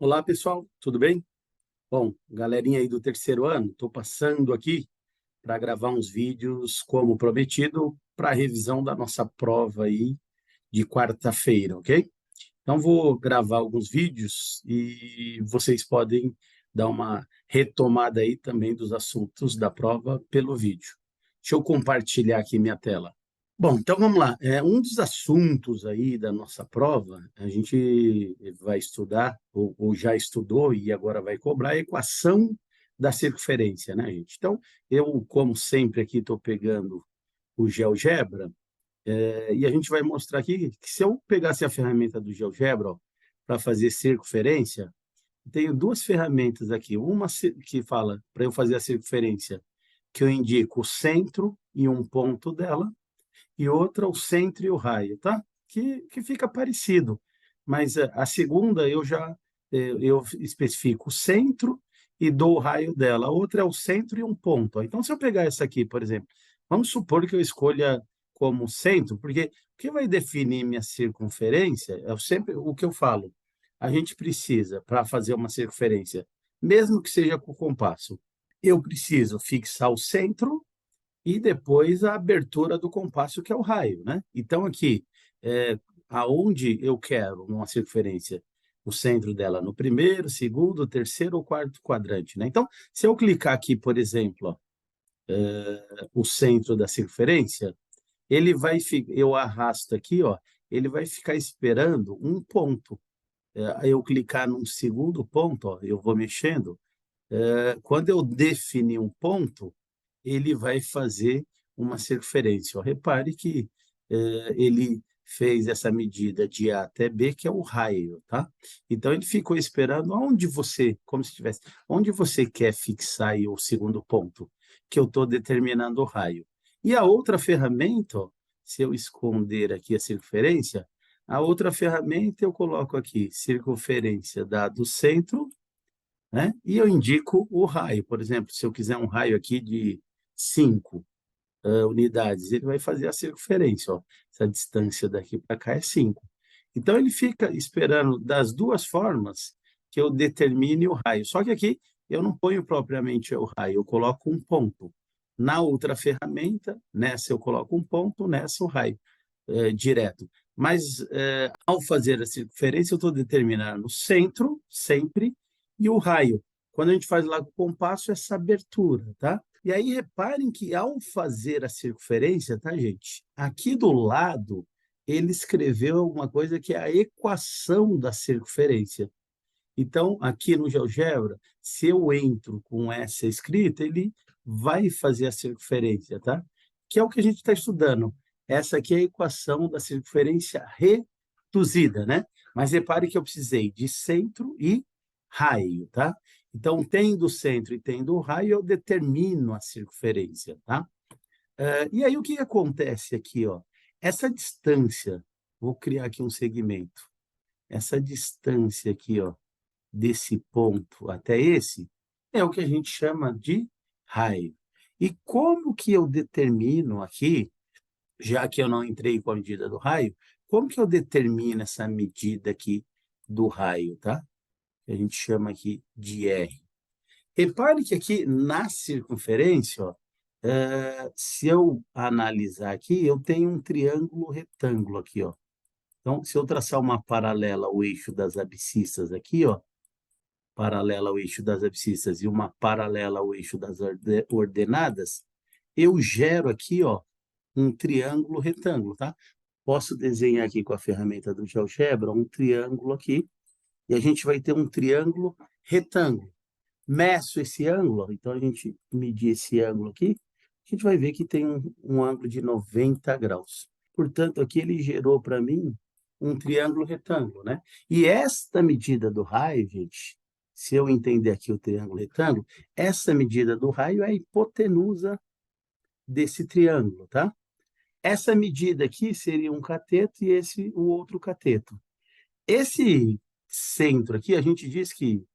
Olá, pessoal, tudo bem? Bom, galerinha aí do terceiro ano, estou passando aqui para gravar uns vídeos, como prometido, para a revisão da nossa prova aí de quarta-feira, ok? Então, vou gravar alguns vídeos e vocês podem dar uma retomada aí também dos assuntos da prova pelo vídeo. Deixa eu compartilhar aqui minha tela. Bom, então vamos lá. Um dos assuntos aí da nossa prova, a gente vai estudar, ou já estudou e agora vai cobrar, a equação da circunferência, né, gente? Então, eu, como sempre, aqui estou pegando o GeoGebra, e a gente vai mostrar aqui que se eu pegasse a ferramenta do GeoGebra para fazer circunferência, tenho duas ferramentas aqui. Uma que fala para eu fazer a circunferência, que eu indico o centro e um ponto dela, e outra o centro e o raio, tá? Que fica parecido, mas a segunda eu especifico o centro e dou o raio dela. A outra é o centro e um ponto. Ó. Então, se eu pegar essa aqui, por exemplo, vamos supor que eu escolha como centro, porque o que vai definir minha circunferência é sempre o que eu falo. A gente precisa, para fazer uma circunferência, mesmo que seja com o compasso, eu preciso fixar o centro e depois a abertura do compasso, que é o raio, né? Então, aqui, aonde eu quero uma circunferência, o centro dela no primeiro, segundo, terceiro ou quarto quadrante, né? Então, se eu clicar aqui, por exemplo, ó, o centro da circunferência, eu arrasto aqui, ó, ele vai ficar esperando um ponto. Aí eu clicar num segundo ponto, ó, eu vou mexendo, quando eu definir um ponto, ele vai fazer uma circunferência. Ó, repare que ele fez essa medida de A até B, que é o raio, tá? Então, ele ficou esperando onde você, como se tivesse, onde você quer fixar aí o segundo ponto, que eu estou determinando o raio. E a outra ferramenta, ó, se eu esconder aqui a circunferência, a outra ferramenta eu coloco aqui, circunferência dado o centro, né? E eu indico o raio. Por exemplo, se eu quiser um raio aqui de 5 unidades, ele vai fazer a circunferência. Ó. Essa distância daqui para cá é 5. Então, ele fica esperando das duas formas que eu determine o raio. Só que aqui eu não ponho propriamente o raio, eu coloco um ponto. Na outra ferramenta, nessa eu coloco um ponto, nessa o raio direto. Mas, ao fazer a circunferência, eu estou determinando o centro, sempre, e o raio. Quando a gente faz lá com o compasso, essa abertura, tá? E aí, reparem que ao fazer a circunferência, tá, gente? Aqui do lado, ele escreveu alguma coisa que é a equação da circunferência. Então, aqui no GeoGebra, se eu entro com essa escrita, ele vai fazer a circunferência, tá? Que é o que a gente está estudando. Essa aqui é a equação da circunferência reduzida, né? Mas repare que eu precisei de centro e raio, tá? Então, tendo o centro e tendo o raio, eu determino a circunferência, tá? E aí, o que acontece aqui, ó? Essa distância, vou criar aqui um segmento. Essa distância aqui, ó, desse ponto até esse, é o que a gente chama de raio. E como que eu determino aqui, já que eu não entrei com a medida do raio, como que eu determino essa medida aqui do raio, tá? Que a gente chama aqui de R. Repare que aqui na circunferência, ó, se eu analisar aqui, eu tenho um triângulo retângulo aqui, ó. Então, se eu traçar uma paralela ao eixo das abscissas aqui, ó, paralela ao eixo das abscissas e uma paralela ao eixo das ordenadas, eu gero aqui, ó, um triângulo retângulo, tá? Posso desenhar aqui com a ferramenta do GeoGebra um triângulo aqui, e a gente vai ter um triângulo retângulo. Meço esse ângulo, então a gente medir esse ângulo aqui, a gente vai ver que tem um ângulo de 90 graus. Portanto, aqui ele gerou para mim um triângulo retângulo, né? E esta medida do raio, gente, se eu entender aqui o triângulo retângulo, essa medida do raio é a hipotenusa desse triângulo, tá? Essa medida aqui seria um cateto e esse o outro cateto. Esse centro aqui, a gente diz que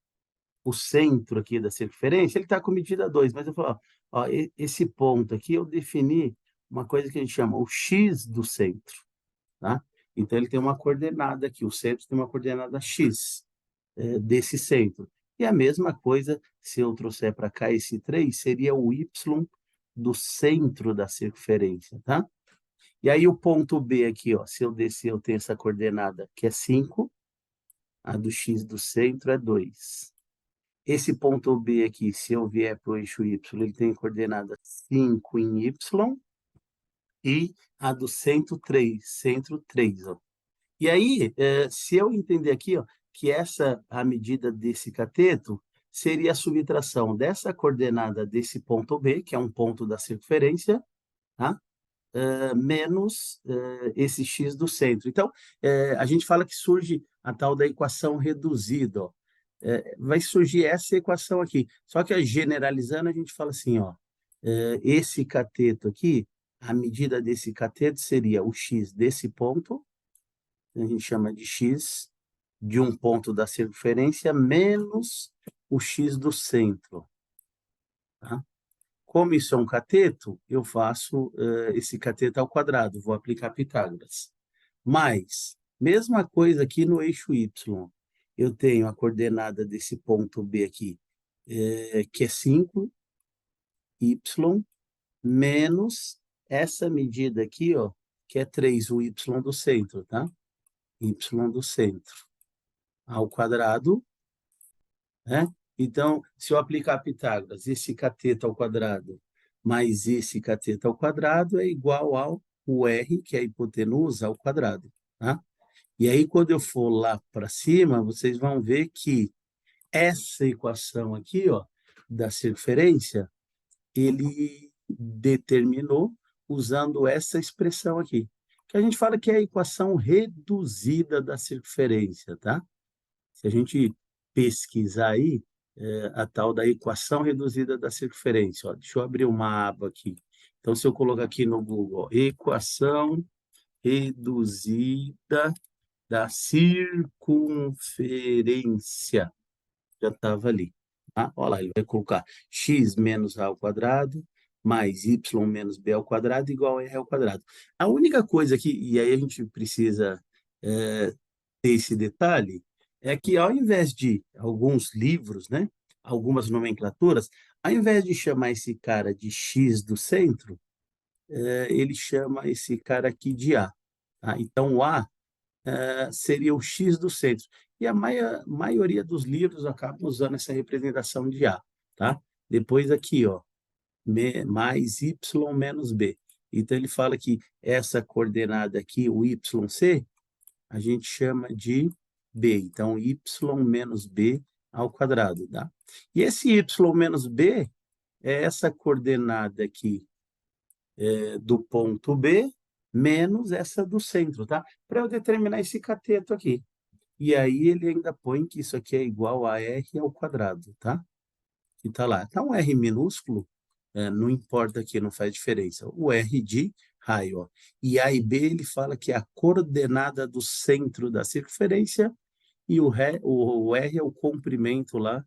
o centro aqui da circunferência, ele está com medida 2, mas eu falo, ó, esse ponto aqui eu defini uma coisa que a gente chama o x do centro, tá? Então, ele tem uma coordenada aqui, o centro tem uma coordenada x. desse centro. E a mesma coisa, se eu trouxer para cá esse 3, seria o y do centro da circunferência, tá? E aí o ponto B aqui, ó, se eu descer, eu tenho essa coordenada que é 5, a do x do centro é 2. Esse ponto B aqui, se eu vier para o eixo y, ele tem coordenada 5 em y e a do centro 3, ó. E aí, se eu entender aqui, ó, que a medida desse cateto seria a subtração dessa coordenada desse ponto B, que é um ponto da circunferência, tá? Menos esse x do centro. Então, a gente fala que surge a tal da equação reduzida, ó. Vai surgir essa equação aqui. Só que, generalizando, a gente fala assim, ó, esse cateto aqui, a medida desse cateto seria o x desse ponto, a gente chama de x de um ponto da circunferência, menos o x do centro. Tá? Como isso é um cateto, eu faço esse cateto ao quadrado, vou aplicar Pitágoras. Mas, mesma coisa aqui no eixo y. Eu tenho a coordenada desse ponto B aqui, que é 5, y, menos essa medida aqui, ó, que é 3, o y do centro, tá? Y do centro, ao quadrado, né? Então, se eu aplicar Pitágoras, esse cateto ao quadrado mais esse cateto ao quadrado é igual ao R, que é a hipotenusa, ao quadrado, tá? E aí, quando eu for lá para cima, vocês vão ver que essa equação aqui, ó, da circunferência, ele determinou usando essa expressão aqui, que a gente fala que é a equação reduzida da circunferência, tá? Se a gente pesquisar aí, a tal da equação reduzida da circunferência, ó, deixa eu abrir uma aba aqui. Então, se eu colocar aqui no Google, ó, equação reduzida da circunferência, já estava ali. Tá? Olha lá, ele vai colocar x menos a ao quadrado mais y menos b ao quadrado igual a r ao quadrado. A única coisa que, e aí a gente precisa ter esse detalhe, é que ao invés de alguns livros, né, algumas nomenclaturas, ao invés de chamar esse cara de x do centro, ele chama esse cara aqui de a. Tá? Então, o a seria o x do centro. E a maioria dos livros acabam usando essa representação de A, tá? Depois aqui, ó, mais y menos b. Então, ele fala que essa coordenada aqui, o YC, a gente chama de b. Então, y menos b ao quadrado, tá? E esse y menos b é essa coordenada aqui do ponto B menos essa do centro, tá? Para eu determinar esse cateto aqui. E aí ele ainda põe que isso aqui é igual a r ao quadrado, tá? E tá lá. Tá um R minúsculo, não importa aqui, não faz diferença. O R de raio, ó. E A e B ele fala que é a coordenada do centro da circunferência e o R é o comprimento lá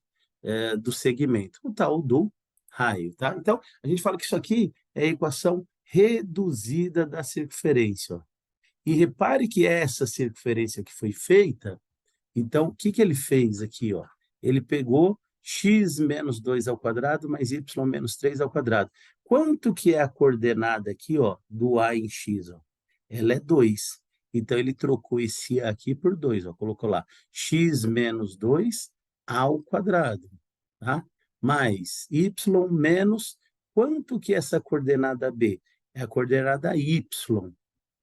do segmento, o tal do raio, tá? Então, a gente fala que isso aqui é a equação reduzida da circunferência, ó. E repare que essa circunferência que foi feita, então, o que ele fez aqui, ó? Ele pegou x menos 2 ao quadrado mais y menos 3 ao quadrado. Quanto que é a coordenada aqui, ó, do a em x, ó? Ela é 2. Então, ele trocou esse a aqui por 2, ó, colocou lá x menos 2 ao quadrado, tá? Mais y menos, quanto que é essa coordenada b? É a coordenada y,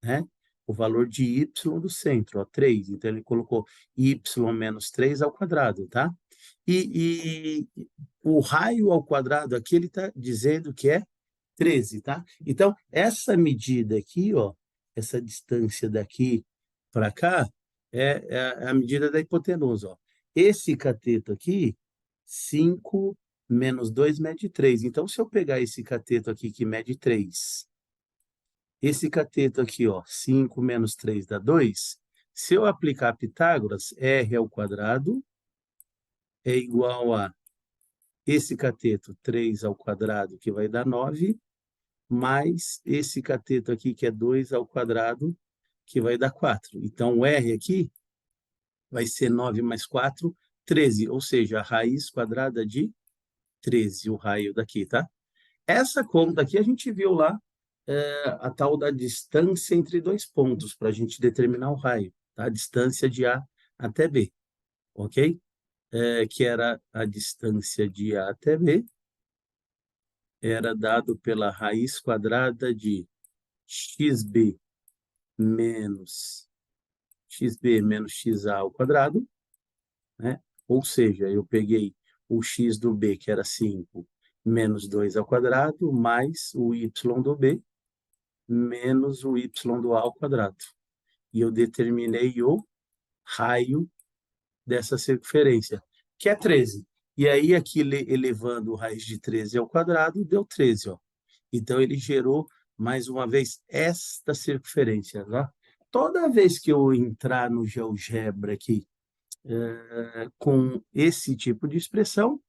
né? O valor de y do centro, ó, 3. Então, ele colocou y menos 3 ao quadrado, tá? E o raio ao quadrado aqui, ele está dizendo que é 13, tá? Então, essa medida aqui, ó, essa distância daqui para cá, é a medida da hipotenusa, ó. Esse cateto aqui, 5 menos 2 mede 3. Então, se eu pegar esse cateto aqui que mede 3, esse cateto aqui, ó, 5 menos 3 dá 2. Se eu aplicar Pitágoras, r ao quadrado é igual a esse cateto, 3 ao quadrado, que vai dar 9, mais esse cateto aqui, que é 2 ao quadrado, que vai dar 4. Então, o r aqui vai ser 9 mais 4, 13, ou seja, a raiz quadrada de 13, o raio daqui, tá? Essa conta aqui a gente viu lá, a tal da distância entre dois pontos, para a gente determinar o raio, tá? A distância de A até B, ok? Que era a distância de A até B, era dado pela raiz quadrada de xb menos xa ao quadrado, né? Ou seja, eu peguei o x do b, que era 5, menos 2 ao quadrado, mais o y do b, menos o y do a ao quadrado. E eu determinei o raio dessa circunferência, que é 13. E aí, aqui, elevando o raiz de 13 ao quadrado, deu 13, ó. Então, ele gerou, mais uma vez, esta circunferência, tá? Toda vez que eu entrar no GeoGebra aqui, com esse tipo de expressão,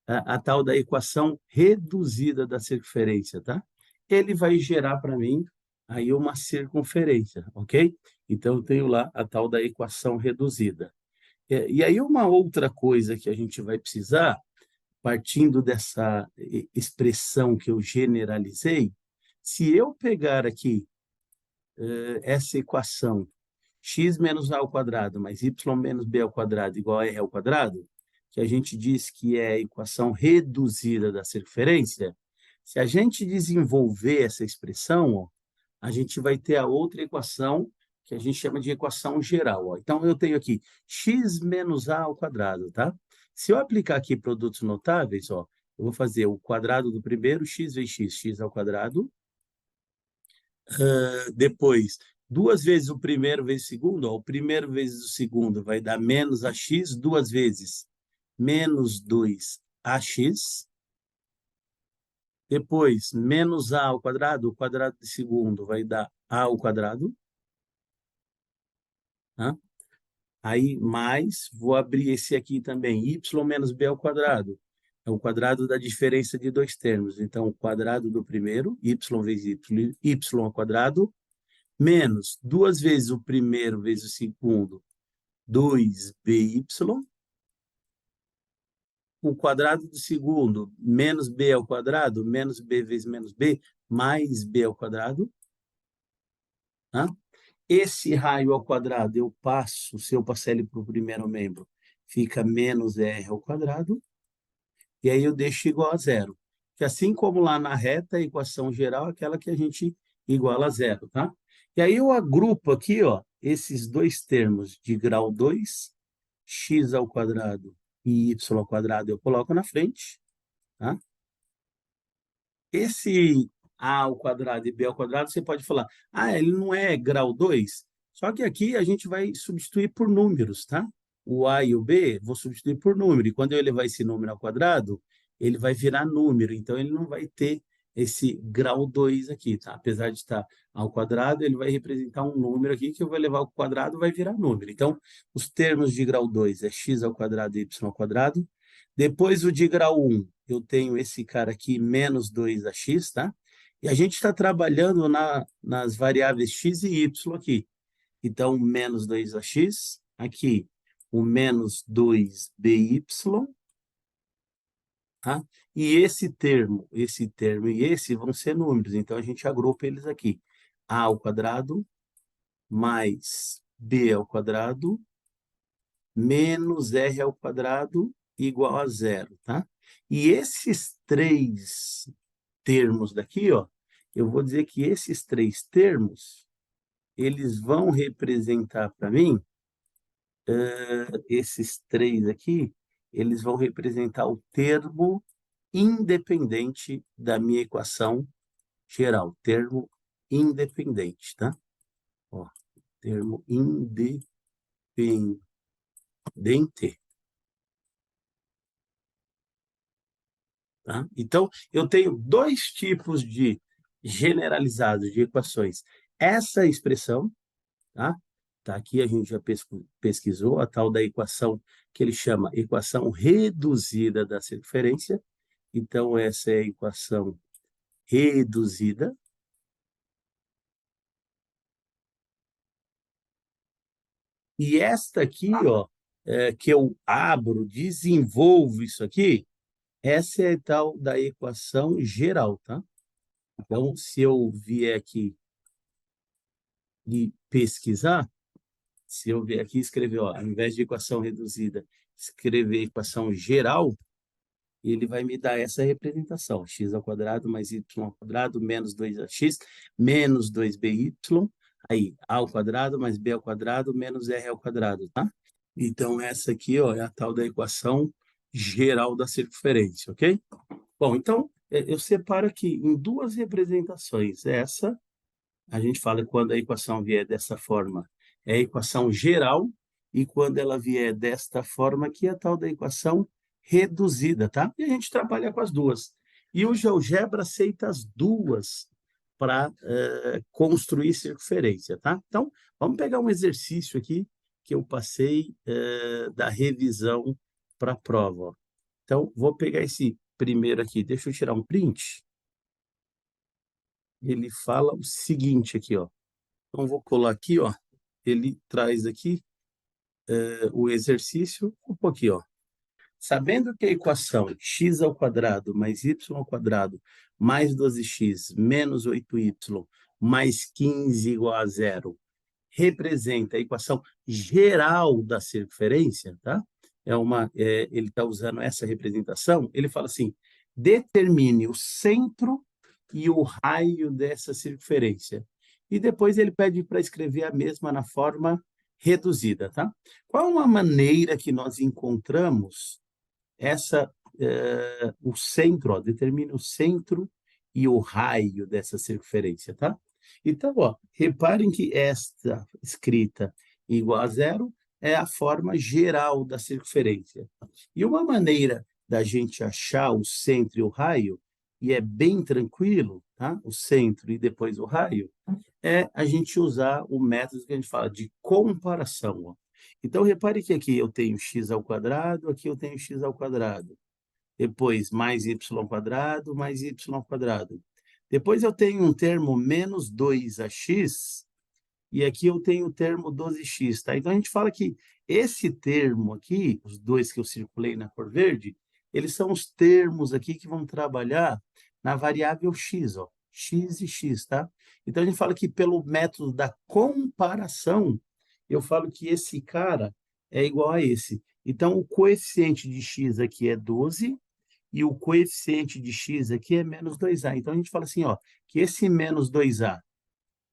a tal da equação reduzida da circunferência, tá? Ele vai gerar para mim aí uma circunferência, ok? Então, eu tenho lá a tal da equação reduzida. E aí, uma outra coisa que a gente vai precisar, partindo dessa expressão que eu generalizei, se eu pegar aqui essa equação x menos a ao quadrado mais y menos b ao quadrado igual a r ao quadrado, que a gente diz que é a equação reduzida da circunferência, se a gente desenvolver essa expressão, ó, a gente vai ter a outra equação que a gente chama de equação geral. Ó. Então, eu tenho aqui x menos a ao quadrado, tá? Se eu aplicar aqui produtos notáveis, ó, eu vou fazer o quadrado do primeiro, x vezes x, x ao quadrado, depois, duas vezes o primeiro vezes o segundo, ó, o primeiro vezes o segundo vai dar menos ax, duas vezes menos 2ax. Depois, menos a ao quadrado, o quadrado de segundo vai dar a ao quadrado. Tá? Aí, mais, vou abrir esse aqui também, y menos b ao quadrado. É o quadrado da diferença de dois termos. Então, o quadrado do primeiro, y vezes y ao quadrado, menos duas vezes o primeiro vezes o segundo, 2by, o quadrado do segundo, menos b ao quadrado, menos b vezes menos b, mais b ao quadrado. Tá? Esse raio ao quadrado eu passo, se eu passar ele para o primeiro membro, fica menos r ao quadrado, e aí eu deixo igual a zero. Que assim como lá na reta, a equação geral é aquela que a gente iguala a zero, tá? E aí eu agrupo aqui, ó, esses dois termos de grau 2, x ao quadrado e y ao quadrado eu coloco na frente, tá? Esse a ao quadrado e b ao quadrado, você pode falar, ele não é grau 2? Só que aqui a gente vai substituir por números, tá? O a e o b, vou substituir por número. E quando eu elevar esse número ao quadrado, ele vai virar número. Então, ele não vai ter esse grau 2 aqui, tá? Apesar de estar ao quadrado, ele vai representar um número aqui que eu vou elevar ao quadrado, vai virar número. Então, os termos de grau 2 é x ao quadrado e y ao quadrado. Depois, o de grau 1, eu tenho esse cara aqui, menos 2ax, tá? E a gente está trabalhando nas variáveis x e y aqui. Então, menos 2ax, aqui o menos 2by, tá? E esse termo e esse vão ser números, então a gente agrupa eles aqui. A ao quadrado mais b ao quadrado menos r ao quadrado igual a zero, tá? E esses três termos daqui, ó, eu vou dizer que esses três termos, eles vão representar para mim, esses três aqui, eles vão representar o termo independente da minha equação geral, termo independente, tá? Ó, termo independente. Tá? Então, eu tenho dois tipos de generalizados de equações. Essa expressão, tá? Tá aqui, a gente já pesquisou a tal da equação que ele chama equação reduzida da circunferência. Então, essa é a equação reduzida. E esta aqui, ó, que eu abro, desenvolvo isso aqui, essa é a tal da equação geral, tá? Então, se eu vier aqui e pesquisar, se eu vier aqui e escrever, ó, ao invés de equação reduzida, escrever equação geral, ele vai me dar essa representação, x ao quadrado mais y ao quadrado menos 2x menos 2by, aí a ao quadrado mais b ao quadrado menos r ao quadrado, tá? Então, essa aqui, ó, é a tal da equação geral da circunferência, ok? Bom, então, eu separo aqui em duas representações. Essa, a gente fala quando a equação vier dessa forma, é a equação geral, e quando ela vier desta forma, aqui é a tal da equação reduzida, tá? E a gente trabalha com as duas. E o GeoGebra aceita as duas para construir circunferência, tá? Então, vamos pegar um exercício aqui que eu passei da revisão para a prova, ó. Então, vou pegar esse primeiro aqui, deixa eu tirar um print. Ele fala o seguinte aqui, ó. Então, vou colar aqui, ó. Ele traz aqui o exercício, um pouquinho, ó. Sabendo que a equação x ao quadrado mais y ao quadrado mais 12x menos 8y mais 15 igual a zero representa a equação geral da circunferência, tá? Ele está usando essa representação, ele fala assim, determine o centro e o raio dessa circunferência. E depois ele pede para escrever a mesma na forma reduzida, tá? Qual é uma maneira que nós encontramos o centro, ó, determine o centro e o raio dessa circunferência, tá? Então, ó, reparem que esta escrita igual a zero é a forma geral da circunferência. E uma maneira da gente achar o centro e o raio, e é bem tranquilo, tá? O centro e depois o raio, é a gente usar o método que a gente fala de comparação, ó. Então, repare que aqui eu tenho x ao quadrado, aqui eu tenho x ao quadrado. Depois, mais y quadrado, mais y ao quadrado. Depois eu tenho um termo menos 2ax, e aqui eu tenho o termo 12x, tá? Então, a gente fala que esse termo aqui, os dois que eu circulei na cor verde, eles são os termos aqui que vão trabalhar na variável x, ó, x e x, tá? Então, a gente fala que pelo método da comparação, eu falo que esse cara é igual a esse. Então, o coeficiente de x aqui é 12, e o coeficiente de x aqui é menos 2a. Então, a gente fala assim, ó, que esse menos 2a,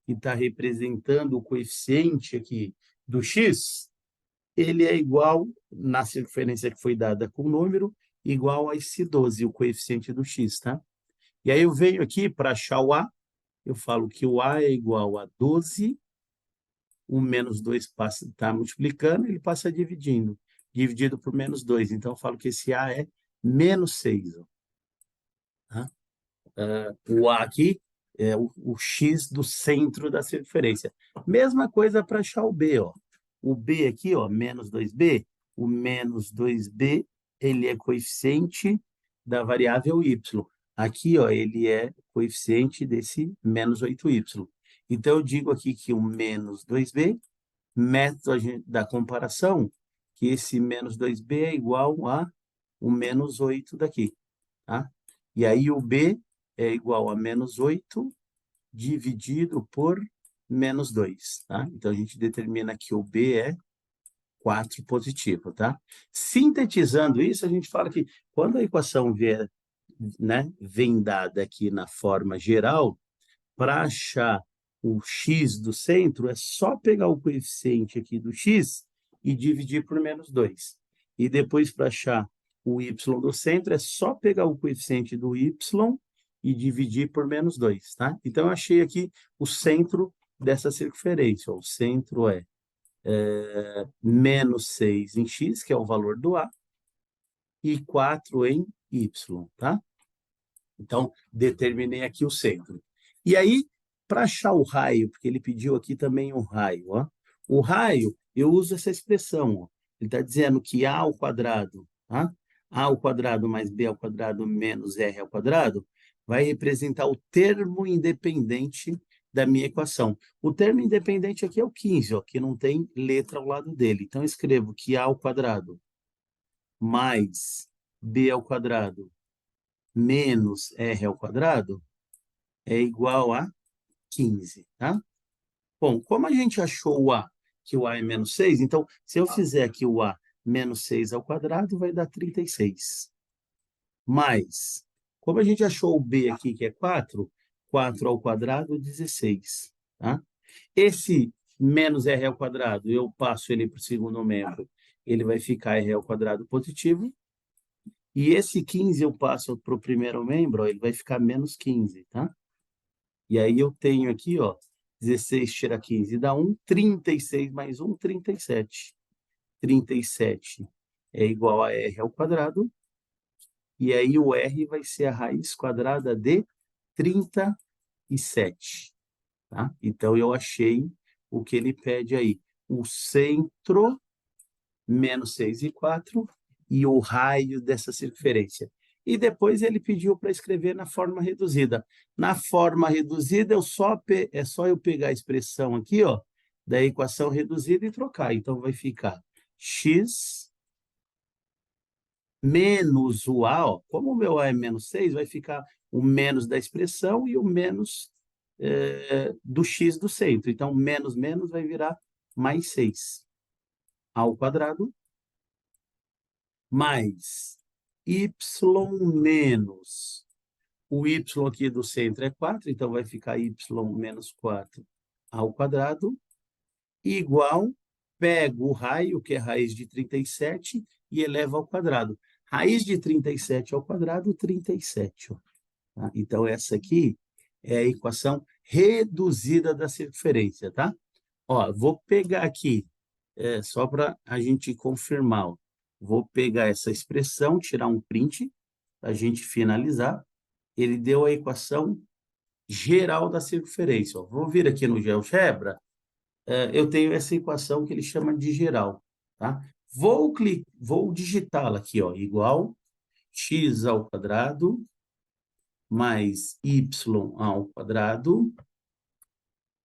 que está representando o coeficiente aqui do x, ele é igual, na circunferência que foi dada com o número, igual a esse 12, o coeficiente do x, tá? E aí eu venho aqui para achar o a, eu falo que o a é igual a 12, o menos 2 está multiplicando, ele passa dividindo, dividido por menos 2. Então, eu falo que esse a é menos 6. Ó, tá? O a aqui é o x do centro da circunferência. Mesma coisa para achar o b, ó. O b aqui, ó, menos 2b, o menos 2b, ele é coeficiente da variável y. Aqui, ó, ele é coeficiente desse menos 8y. Então, eu digo aqui que o menos 2b, método da comparação, que esse menos 2b é igual a o menos 8 daqui, tá? E aí o b é igual a menos 8 dividido por menos 2, tá? Então, a gente determina que o b é 4 positivo, tá? Sintetizando isso, a gente fala que quando a equação vier, né, vem dada aqui na forma geral, para achar o x do centro, é só pegar o coeficiente aqui do x e dividir por menos 2. E depois, para achar o y do centro, é só pegar o coeficiente do y e dividir por menos 2, tá? Então, eu achei aqui o centro dessa circunferência. Ó. O centro é menos 6 em x, que é o valor do a, e 4 em y, tá? Então, determinei aqui o centro. E aí, para achar o raio, porque ele pediu aqui também o raio, ó. O raio, eu uso essa expressão, ó. Ele está dizendo que a ao quadrado, tá? A ao quadrado mais b ao quadrado menos r ao quadrado vai representar o termo independente da minha equação. O termo independente aqui é o 15, ó, que não tem letra ao lado dele. Então, eu escrevo que A ao quadrado mais B ao quadrado menos R ao quadrado é igual a 15, tá? Bom, como a gente achou o A, que o A é menos 6, então, se eu fizer aqui o A menos 6 ao quadrado, vai dar 36. Mais, como a gente achou o B aqui, que é 4, 4 ao quadrado, 16, tá? Esse menos R ao quadrado, eu passo ele para o segundo membro, ele vai ficar R ao quadrado positivo. E esse 15 eu passo para o primeiro membro, ó, ele vai ficar menos 15, tá? E aí eu tenho aqui, ó, 16 tira 15 dá 1, 36 mais 1, 37. 37 é igual a R ao quadrado, e aí o R vai ser a raiz quadrada de 37, tá? Então, eu achei o que ele pede aí. O centro, menos 6 e 4, e o raio dessa circunferência. E depois ele pediu para escrever na forma reduzida. Na forma reduzida, é só eu pegar a expressão aqui, ó, da equação reduzida e trocar. Então, vai ficar x menos o A, ó, como o meu A é menos 6, vai ficar o menos da expressão e o menos do x do centro. Então, menos menos vai virar mais 6 ao quadrado, mais y menos o y aqui do centro é 4, então vai ficar y menos 4 ao quadrado, igual, pego o raio, que é raiz de 37, e eleva ao quadrado. Raiz de 37 ao quadrado, 37. Ó, tá? Então, essa aqui é a equação reduzida da circunferência, tá? Ó, vou pegar aqui, só para a gente confirmar. Ó. Vou pegar essa expressão, tirar um print, para a gente finalizar. Ele deu a equação geral da circunferência. Ó. Vou vir aqui no GeoGebra, eu tenho essa equação que ele chama de geral. Tá? Vou digitá-la aqui, ó, igual x ao quadrado mais y ao quadrado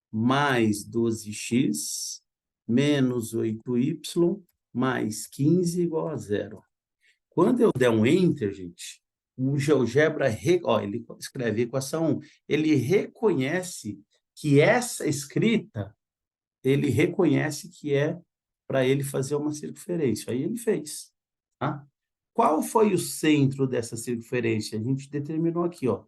mais 12x menos 8y mais 15 igual a zero. Quando eu der um Enter, gente, o GeoGebra, ele escreve equação 1, ele reconhece que essa escrita, ele reconhece que é para ele fazer uma circunferência. Aí ele fez. Tá? Qual foi o centro dessa circunferência? A gente determinou aqui, ó,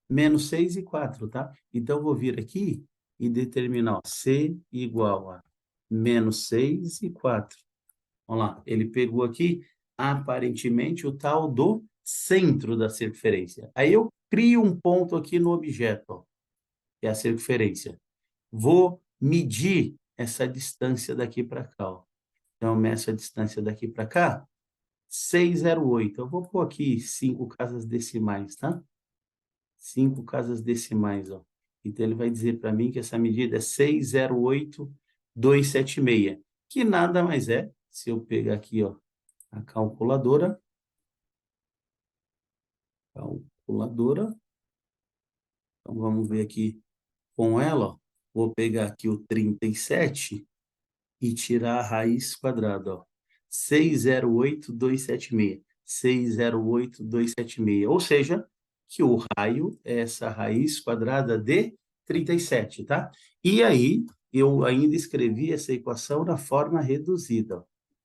menos 6 e 4, tá? Então, eu vou vir aqui e determinar, ó, C igual a menos 6 e 4. Vamos lá, ele pegou aqui, aparentemente, o tal do centro da circunferência. Aí eu crio um ponto aqui no objeto, ó, que é a circunferência. Vou medir essa distância daqui para cá, ó. Então, eu meço a distância daqui para cá, 608. Eu vou pôr aqui 5 casas decimais, tá? 5 casas decimais, ó. Então, ele vai dizer para mim que essa medida é 608,276, que nada mais é, se eu pegar aqui, ó, a calculadora, então vamos ver aqui com ela, ó. Vou pegar aqui o 37 e tirar a raiz quadrada, ó. 608,276. 608,276. Ou seja, que o raio é essa raiz quadrada de 37, tá? E aí, eu ainda escrevi essa equação na forma reduzida. Ó.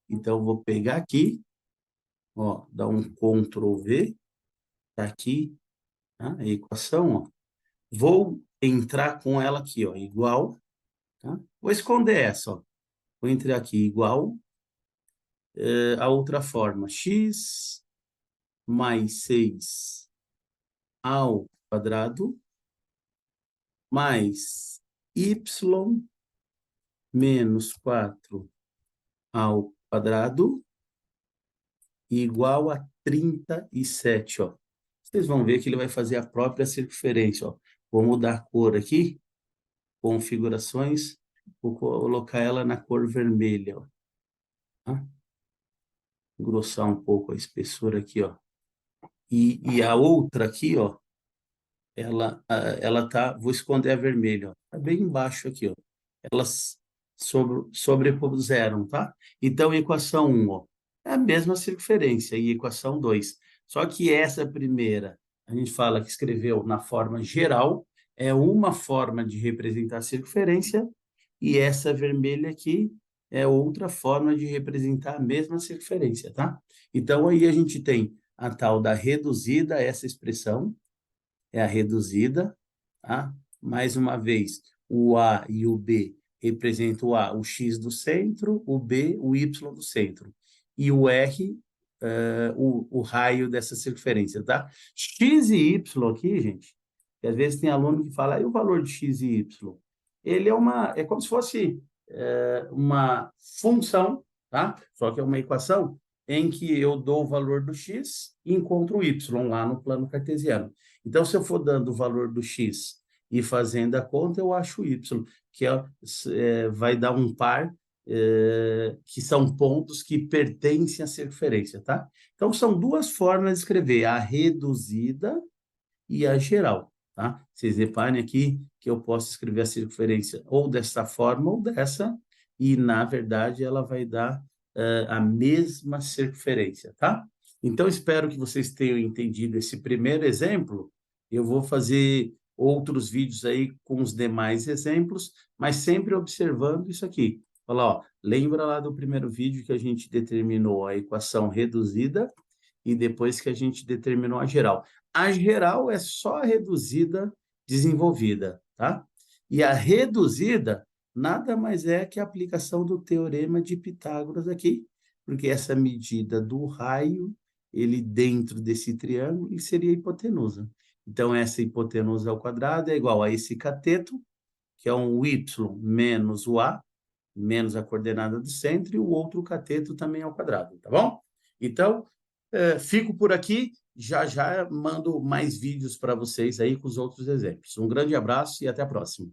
Então, vou pegar aqui, ó, dar um Ctrl V, tá aqui, tá? A equação, ó. Vou entrar com ela aqui, ó, igual, tá? Vou esconder essa, ó. Vou entrar aqui igual, a outra forma, x mais 6 ao quadrado mais y menos 4 ao quadrado igual a 37, ó. Vocês vão ver que ele vai fazer a própria circunferência, ó. Vou mudar a cor aqui, configurações, vou colocar ela na cor vermelha, ó. Tá? Engrossar um pouco a espessura aqui, ó. E a outra aqui, ó, ela tá, vou esconder a vermelha, ó, tá bem embaixo aqui, ó. Elas sobrepuseram, tá? Então, equação 1, ó, é a mesma circunferência, e equação 2. Só que essa primeira, a gente fala que escreveu na forma geral, é uma forma de representar a circunferência, e essa vermelha aqui é outra forma de representar a mesma circunferência, tá? Então, aí a gente tem a tal da reduzida, essa expressão, é a reduzida, tá? Mais uma vez, o A e o B representam o A, o X do centro, o B, o Y do centro. E o R, o raio dessa circunferência, tá? X e Y aqui, gente, que às vezes tem aluno que fala, e o valor de X e Y? Ele é como se fosse uma função, tá? Só que é uma equação em que eu dou o valor do X e encontro o Y lá no plano cartesiano. Então, se eu for dando o valor do X e fazendo a conta, eu acho o Y, que vai dar um par, que são pontos que pertencem à circunferência, tá? Então, são duas formas de escrever, a reduzida e a geral, tá? Vocês reparem aqui que eu posso escrever a circunferência ou dessa forma ou dessa, e, na verdade, ela vai dar a mesma circunferência, tá? Então, espero que vocês tenham entendido esse primeiro exemplo. Eu vou fazer outros vídeos aí com os demais exemplos, mas sempre observando isso aqui. Olha lá, ó, lembra lá do primeiro vídeo que a gente determinou a equação reduzida e depois que a gente determinou a geral. A geral é só a reduzida desenvolvida, tá? E a reduzida nada mais é que a aplicação do teorema de Pitágoras aqui, porque essa medida do raio, ele dentro desse triângulo, seria a hipotenusa. Então, essa hipotenusa ao quadrado é igual a esse cateto, que é um y menos o a, menos a coordenada do centro, e o outro cateto também ao quadrado, tá bom? Então, fico por aqui, já já mando mais vídeos para vocês aí com os outros exemplos. Um grande abraço e até a próxima.